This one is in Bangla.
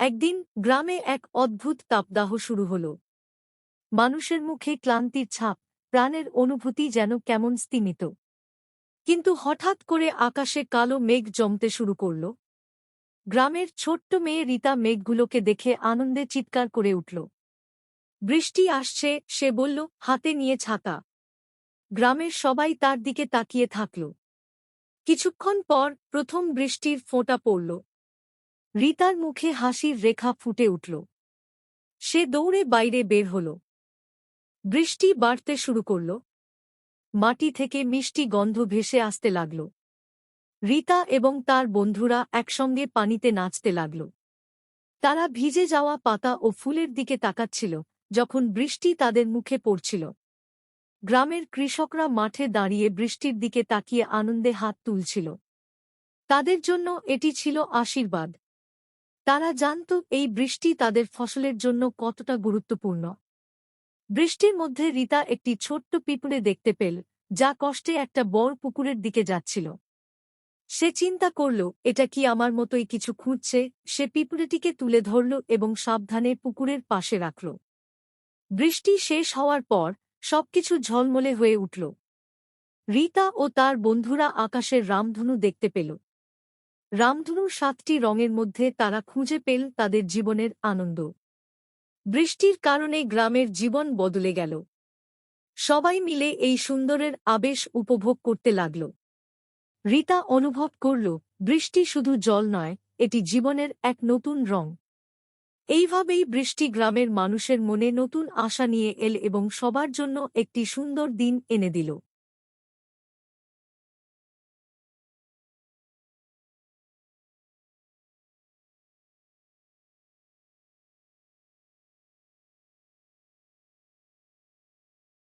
একদিন গ্রামে এক অদ্ভুত তাপদাহ শুরু হল। মানুষের মুখে ক্লান্তির ছাপ, প্রাণের অনুভূতি যেন কেমন স্তিমিত। কিন্তু হঠাৎ করে আকাশে কালো মেঘ জমতে শুরু করল। গ্রামের ছোট্ট মেয়ে রীতা মেঘগুলোকে দেখে আনন্দে চিৎকার করে উঠল। বৃষ্টি আসছে, সে বলল, হাতে নিয়ে ছাতা। গ্রামের সবাই তার দিকে তাকিয়ে থাকল। কিছুক্ষণ পর প্রথম বৃষ্টির ফোঁটা পড়ল। রীতার মুখে হাসির রেখা ফুটে উঠল। সে দৌড়ে বাইরে বের হল। বৃষ্টি বাড়তে শুরু করল। মাটি থেকে মিষ্টি গন্ধ ভেসে আসতে লাগল। রীতা এবং তার বন্ধুরা একসঙ্গে পানিতে নাচতে লাগল। তারা ভিজে যাওয়া পাতা ও ফুলের দিকে তাকাচ্ছিল যখন বৃষ্টি তাদের মুখে পড়ছিল। গ্রামের কৃষকরা মাঠে দাঁড়িয়ে বৃষ্টির দিকে তাকিয়ে আনন্দে হাত তুলছিল। তাদের জন্য এটি ছিল আশীর্বাদ। তারা জানত এই বৃষ্টি তাদের ফসলের জন্য কতটা গুরুত্বপূর্ণ। বৃষ্টির মধ্যে রীতা একটি ছোট্ট পিঁপড়ে দেখতে পেল, যা কষ্টে একটা বড় পুকুরের দিকে যাচ্ছিল। সে চিন্তা করল, এটা কি আমার মতোই কিছু খুঁজছে। সে পিঁপড়েটিকে তুলে ধরল এবং সাবধানে পুকুরের পাশে রাখল। বৃষ্টি শেষ হওয়ার পর সবকিছু ঝলমলে হয়ে উঠল। রীতা ও তার বন্ধুরা আকাশের রামধনু দেখতে পেল। রামধনুর 7টি রঙের মধ্যে তারা খুঁজে পেল তাদের জীবনের আনন্দ। বৃষ্টির কারণে গ্রামের জীবন বদলে গেল। সবাই মিলে এই সুন্দরের আবেশ উপভোগ করতে লাগল। রীতা অনুভব করল, বৃষ্টি শুধু জল নয়, এটি জীবনের এক নতুন রং। এইভাবেই বৃষ্টি গ্রামের মানুষের মনে নতুন আশা নিয়ে এল এবং সবার জন্য একটি সুন্দর দিন এনে দিল।